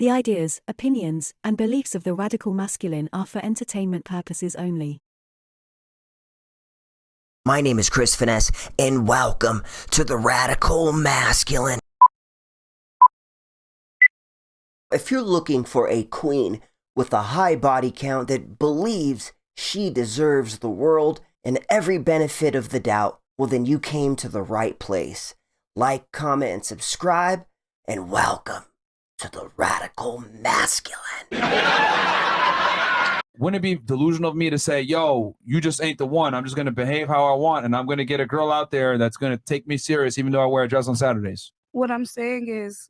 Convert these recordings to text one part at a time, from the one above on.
The ideas, opinions, and beliefs of the radical masculine are for entertainment purposes only. My name is Chris Finesse, and welcome to the Radical Masculine. If you're looking for a queen with a high body count that believes she deserves the world and every benefit of the doubt, well then you came to the right place. Like, comment, and subscribe, and welcome to the Radical Masculine. Wouldn't it be delusional of me to say, yo, you just ain't the one. I'm just going to behave how I want, and I'm going to get a girl out there that's going to take me serious even though I wear a dress on Saturdays? What I'm saying is,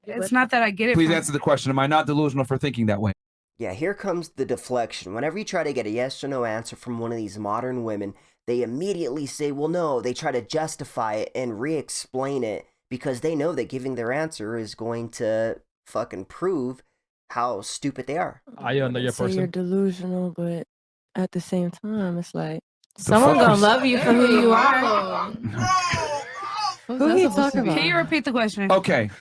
it's not that I get it. Please answer the question. Am I not delusional for thinking that way? Yeah, here comes the deflection. Whenever you try to get a yes or no answer from one of these modern women, they immediately say, well, no. They try to justify it and re-explain it because they know that giving their answer is going to fucking prove how stupid they are. I know your So person. you're delusional, but at the same time, it's like someone gonna love you for who you are. Who are you talking about? Can you repeat the question? Okay.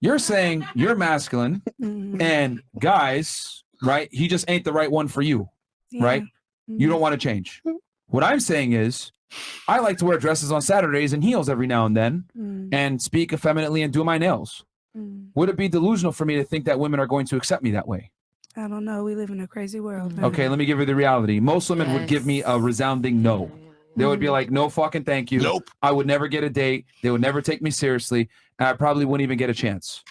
You're saying you're masculine, and guys, right? He just ain't the right one for you, right? You don't want to change. What I'm saying is, I like to wear dresses on Saturdays and heels every now and then, and speak effeminately and do my nails. Would it be delusional for me to think that women are going to accept me that way? I don't know. We live in a crazy world. Man. Okay, let me give you the reality. Most women would give me a resounding no. They would be like, no fucking thank you. Nope. I would never get a date. They would never take me seriously. And I probably wouldn't even get a chance.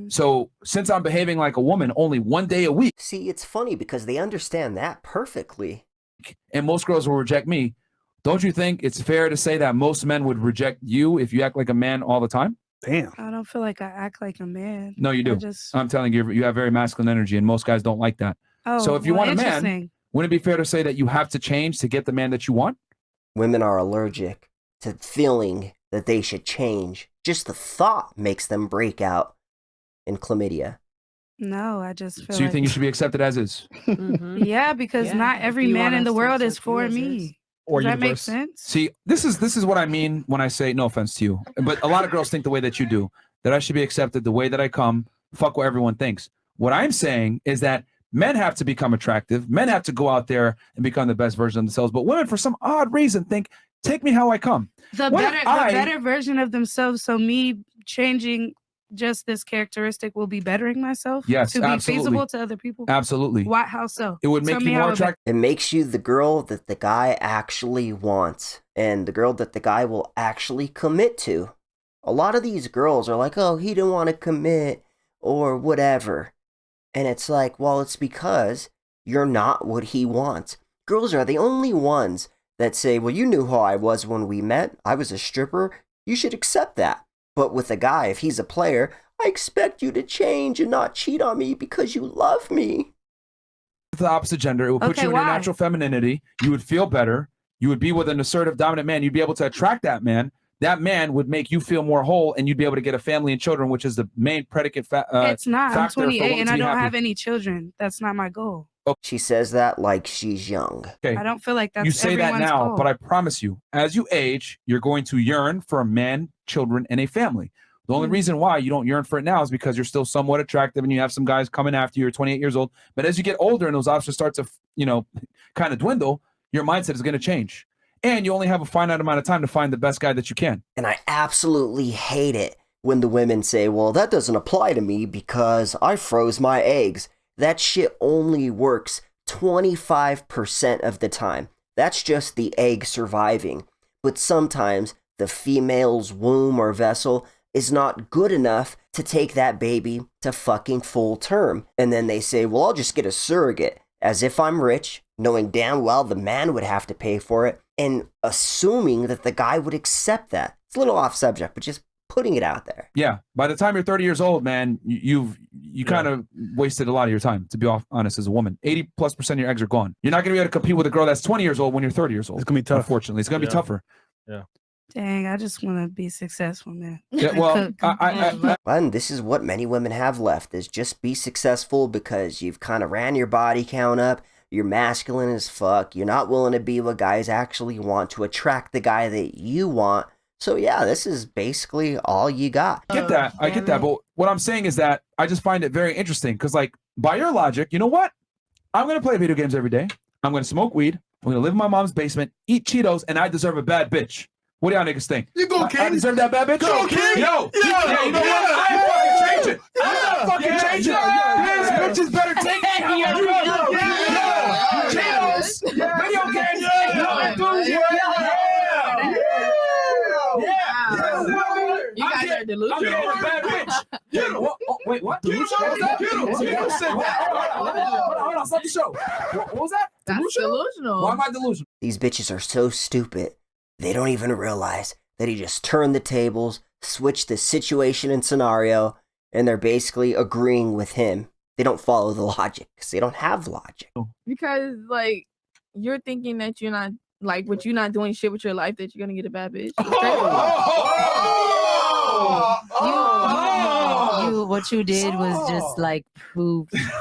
So since I'm behaving like a woman only one day a week. See, it's funny because they understand that perfectly. And most girls will reject me. Don't you think it's fair to say that most men would reject you if you act like a man all the time? Damn. I don't feel like I act like a man. No, you do. I'm telling you, you have very masculine energy, and most guys don't like that. So if you want a man, wouldn't it be fair to say that you have to change to get the man that you want? Women are allergic to feeling that they should change. Just the thought makes them break out in chlamydia. No, I just feel So you think you should be accepted as is? Yeah, because not every man in the world is for me. Or Does that make sense? See, this is what I mean when I say, no offense to you, but a lot of girls think the way that you do, that I should be accepted the way that I come, fuck what everyone thinks. What I'm saying is that men have to become attractive. Men have to go out there and become the best version of themselves. But women, for some odd reason, think, take me how I come. The better version of themselves. So me changing just this characteristic will be bettering myself. Yes, to be absolutely. feasible to other people. Absolutely. Why? How so? It would Tell make me you more how attractive. It makes you the girl that the guy actually wants and the girl that the guy will actually commit to. A lot of these girls are like, oh, he didn't want to commit or whatever. And it's like, well, it's because you're not what he wants. Girls are the only ones that say, well, you knew how I was when we met. I was a stripper. You should accept that. But with a guy, if he's a player, I expect you to change and not cheat on me because you love me. The opposite gender, it would put you in your natural femininity. You would feel better. You would be with an assertive, dominant man. You'd be able to attract that man. That man would make you feel more whole, and you'd be able to get a family and children, which is the main predicate. It's not. I'm factor for 28 women and to I be don't happy. have any children. That's not my goal. She says that like she's young. Okay. I don't feel like that's You say that everyone's now, goal. but I promise you, as you age, you're going to yearn for a man, children, and a family. The only reason why you don't yearn for it now is because you're still somewhat attractive and you have some guys coming after you. You're 28 years old. But as you get older and those options start to, kind of dwindle, your mindset is going to change. And you only have a finite amount of time to find the best guy that you can. And I absolutely hate it when the women say, well, that doesn't apply to me because I froze my eggs. That shit only works 25% of the time. That's just the egg surviving. But sometimes the female's womb or vessel is not good enough to take that baby to fucking full term. And then they say, well, I'll just get a surrogate. As if I'm rich, knowing damn well the man would have to pay for it, and assuming that the guy would accept that. It's a little off subject, but just putting it out there. Yeah. By the time you're 30 years old, man, you kind of wasted a lot of your time, to be honest, as a woman. 80+% of your eggs are gone. You're not going to be able to compete with a girl that's 20 years old when you're 30 years old. It's going to be tough. Unfortunately, it's going to be tougher. Yeah. Dang, I just want to be successful, man. Yeah, well, and this is what many women have left, is just be successful because you've kind of ran your body count up, you're masculine as fuck, you're not willing to be what guys actually want to attract the guy that you want, So yeah, this is basically all you got. I get that. I get that. But what I'm saying is that I just find it very interesting because, like, by your logic, you know what? I'm going to play video games every day. I'm going to smoke weed. I'm going to live in my mom's basement, eat Cheetos, and I deserve a bad bitch. What do y'all niggas think? You go, I King. deserve that bad bitch? Go, King. Yo, you know what? I'm fucking changing. I'm fucking changing. These bitches better take me how you Cheetos, video games, You guys are delusional. I'm getting a bad bitch. Wait, what? Delusional? What was that? Hold on, stop the show. What was that? That's delusional. Why am I delusional? These bitches are so stupid, they don't even realize that he just turned the tables, switched the situation and scenario, and they're basically agreeing with him. They don't follow the logic because they don't have logic. Because like you're thinking that you're not like what you're not doing shit with your life that you're gonna get a bad bitch. What you did was just like prove. You just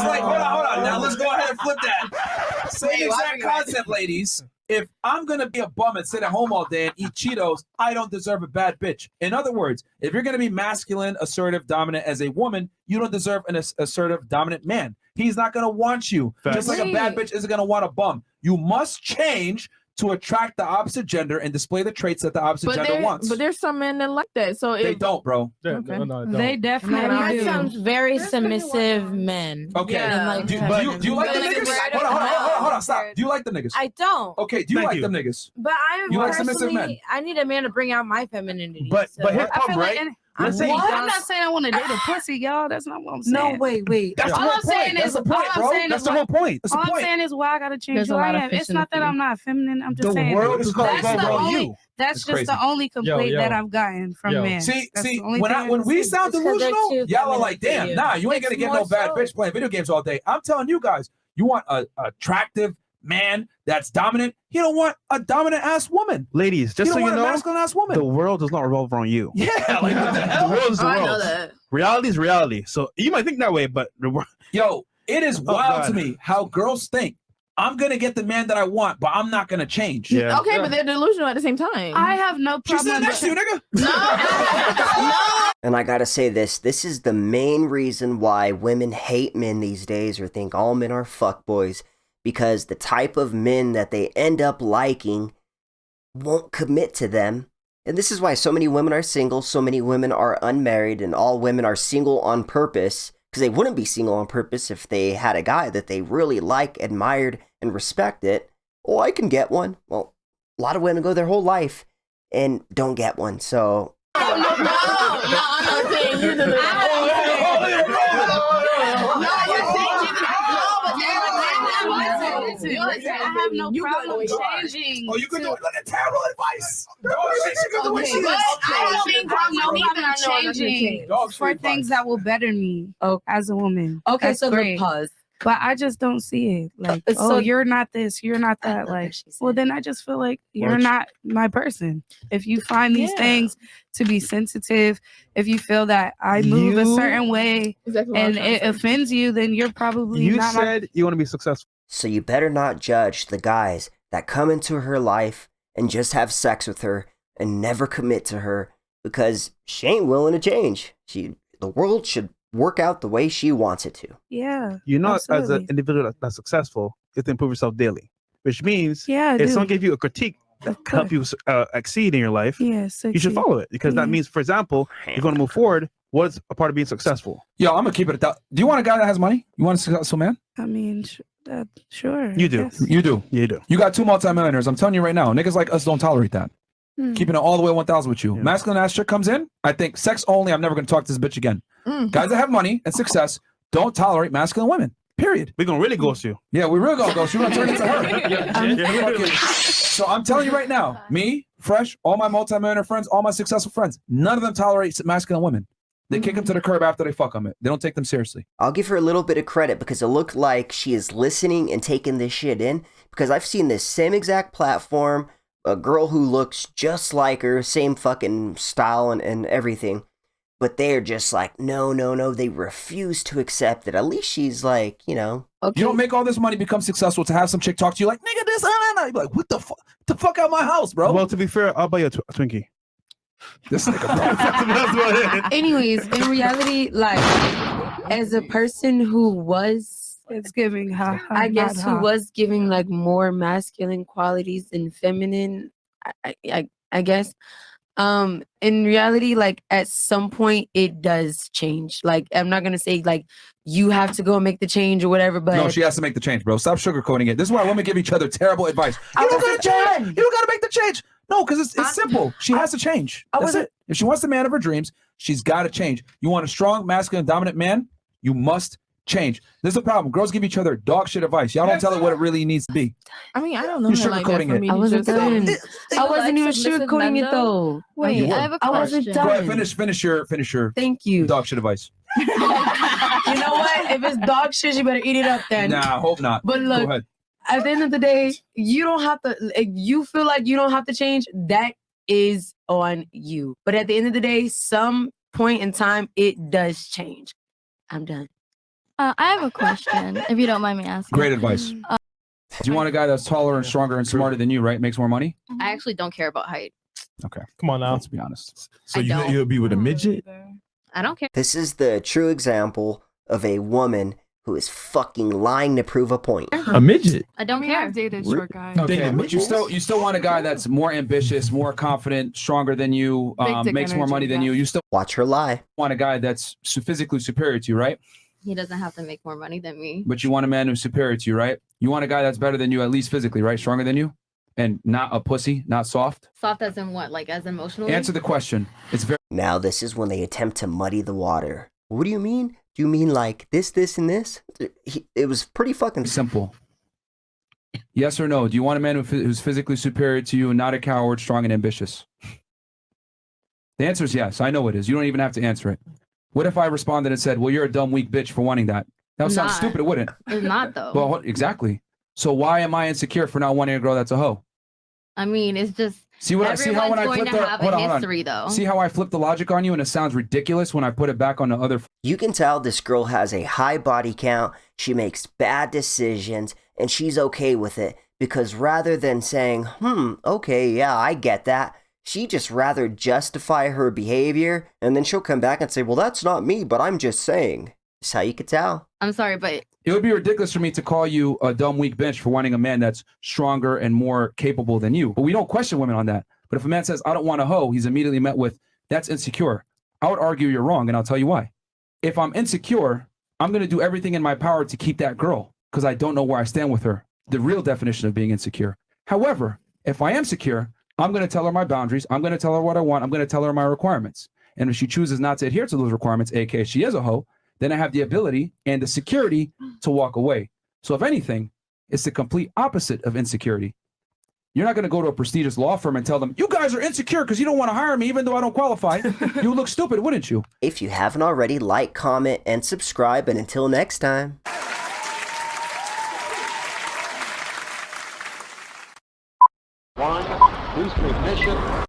like, hold on. Now let's go ahead and flip that. Same exact concept, ladies. If I'm gonna be a bum and sit at home all day and eat Cheetos, I don't deserve a bad bitch. In other words, if you're gonna be masculine, assertive, dominant as a woman, you don't deserve an assertive, dominant man. He's not gonna want you. Just like a bad bitch isn't gonna want a bum. You must change to attract the opposite gender and display the traits that the opposite gender wants. But there's some men that like that. So they don't, bro. Okay. No, They definitely do. some very submissive men. Okay. Yeah. Like, Do you like the niggas? Hold on, stop. Do you like the niggas? I don't. Okay, do you like them niggas? But I You like submissive men? personally, I need a man to bring out my femininity. But so. hip I hop, feel right? like, Let's say I'm not saying I want to date a pussy, y'all. That's not what I'm saying. No, wait. That's the All whole I'm saying point. That's is- the point, all I'm bro. saying That's is the whole point. That's the All I'm point. saying is why I gotta change There's who a I lot of am. fish It's in not the that sea. I'm not feminine. I'm just the saying. world is That's going the on only- you. That's It's just crazy. the only complaint Yo. that I've gotten from men. See, That's the only when thing I when can we say. sound It's 'cause they're delusional, too y'all are feminine like, for damn, you. nah, you ain't It's gonna get more no bad so- bitch playing video games all day. I'm telling you guys, you want a attractive man that's dominant. You don't want a dominant ass woman. Ladies, You just so don't you want a know, masculine ass woman. the world does not revolve around you. Yeah, like what the The hell? world is the I know world. that. Reality is reality. So you might think that way, but the world. Yo, it is wild God. to me how girls think. I'm gonna get the man that I want, but I'm not gonna change. Yeah. Okay, but they're delusional at the same time. I have no She's sitting problem. next to you, nigga. no. And I gotta say this is the main reason why women hate men these days or think all men are fuckboys, because the type of men that they end up liking won't commit to them. And this is why so many women are single, so many women are unmarried, and all women are single on purpose, because they wouldn't be single on purpose if they had a guy that they really like, admired, and respected. Oh, I can get one. Well, a lot of women go their whole life and don't get one, so I'm not saying you delusional. I have no problem changing. Oh, you can do it. Look at terrible advice. She can do what she Okay, is. I don't have no Neither problem I know nothing changing Dog for shit things that will better me as a woman. Okay, That's so great. the pause. But I just don't see it. Like, So- oh, you're not this, you're not I that. know what Like, she well, said. then I just feel like you're Well, not my person. If you find these Yeah. things to be sensitive, if you feel that I move a You- certain way Exactly what I'm and trying to it say. offends you, then you're probably You not my. said you want to be successful. So you better not judge the guys that come into her life and just have sex with her and never commit to her, because she ain't willing to change. The world should work out the way she wants it to. Yeah. You know, as an Absolutely. individual that's successful, you have to improve yourself daily, which means Yeah. I if do. someone gives you a critique Of to help course. you exceed in your life, Yeah, you should succeed. follow it, because Yeah. that means, for example, you're going to move forward. What's a part of being successful? Yo, I'm gonna keep it at that. Do you want a guy that has money? You want a successful man? I mean, sure. You I do. guess. You do. You do. You got 2 multimillionaires. I'm telling you right now, niggas like us don't tolerate that. Hmm. Keeping it all the way 1,000 with you. Yeah. Masculine ass chick comes in. I think sex only. I'm never gonna talk to this bitch again. Mm. Guys that have money and success don't tolerate masculine women. Period. We're going to really ghost you. Yeah, we really gonna go. She's gonna turn into her. Yeah. So I'm telling you right now, me, Fresh, all my multimillionaire friends, all my successful friends, none of them tolerate masculine women. They kick them to the curb after they fuck them. They don't take them seriously. I'll give her a little bit of credit because it looked like she is listening and taking this shit in, because I've seen this same exact platform, a girl who looks just like her, same fucking style and everything. but they're just like, no, no, no. They refuse to accept it. At least she's like, you know. Okay. You don't make all this money, become successful to have some chick talk to you like, nigga, this, you be like, what the fuck? The fuck out my house, bro. Well, to be fair, I'll buy you a Twinkie. This nigga, bro. Anyways, in reality, like, as a person who was, It's giving ha, ha, I guess, ha, who ha. was giving like more masculine qualities than feminine, I guess. In reality, like at some point it does change. Like I'm not gonna say like you have to go and make the change or whatever, but No, she has to make the change, bro. Stop sugarcoating it. This is why women give each other terrible advice. I You don't wasn't gotta change. done. You don't gotta make the change. No, because it's simple. She has to change. I That's wasn't- it. If she wants the man of her dreams, she's got to change. You want a strong, masculine, dominant man? You must change. There's a problem. Girls give each other dog shit advice. Y'all don't tell her what it really needs to be. I mean, I don't know You're her like that sugarcoating for it. me I to wasn't just- done. Do I you wasn't like even submissive sugarcoating men, it though. Wait, You I have a I wasn't question. done. Go ahead, finish your Thank you. dog shit advice. You know what? If it's dog shit, you better eat it up then. Nah, hope not. But Go look, ahead. at the end of the day, you don't have to. If you feel like you don't have to change, that is on you. But at the end of the day, some point in time, it does change. I'm done. I have a question, if you don't mind me asking. Great advice. Do you want a guy that's taller and stronger and smarter than you, right? Makes more money? I actually don't care about height. Okay. Come on now. Let's be honest. So I don't. you'll be with a midget? I don't care. This is the true example of a woman who is fucking lying to prove a point. A midget? I don't care. I've dated short guys. Okay, Damn, but you midgets? still want a guy that's more ambitious, more confident, stronger than you, Big dick makes more energy, money than yeah. you. You still Watch her lie. want a guy that's physically superior to you, right? He doesn't have to make more money than me. But you want a man who's superior to you, right? You want a guy that's better than you, at least physically, right? Stronger than you, and not a pussy, not soft. Soft as in what? Like as emotionally? Answer the question. It's very Now this is when they attempt to muddy the water. What do you mean? Do you mean like this, and this? It was pretty fucking simple. Yes or no? Do you want a man who's physically superior to you and not a coward, strong and ambitious? The answer is yes. I know it is. You don't even have to answer it. What if I responded and said, well, you're a dumb, weak bitch for wanting that? That would sound Not. stupid. It wouldn't. It's not though. Well, exactly. So why am I insecure for not wanting a girl that's a hoe? I mean, it's just See what? See how when I everyone's flip going the to have hold a on, hold on. history though. See how I flip the logic on you and it sounds ridiculous when I put it back on the other. You can tell this girl has a high body count, she makes bad decisions, and she's okay with it because rather than saying, okay, yeah, I get that, she just rather justify her behavior and then she'll come back and say, well, that's not me, but I'm just saying. That's how you could tell. I'm sorry, but It would be ridiculous for me to call you a dumb, weak bitch for wanting a man that's stronger and more capable than you. But we don't question women on that. But if a man says, I don't want a hoe, he's immediately met with, that's insecure. I would argue you're wrong, and I'll tell you why. If I'm insecure, I'm going to do everything in my power to keep that girl because I don't know where I stand with her. The real definition of being insecure. However, if I am secure, I'm going to tell her my boundaries. I'm going to tell her what I want. I'm going to tell her my requirements. And if she chooses not to adhere to those requirements, aka she is a hoe, then I have the ability and the security to walk away. So if anything, it's the complete opposite of insecurity. You're not going to go to a prestigious law firm and tell them, you guys are insecure because you don't want to hire me even though I don't qualify. You would look stupid, wouldn't you? If you haven't already, like, comment, and subscribe, and until next time. One, booster ignition.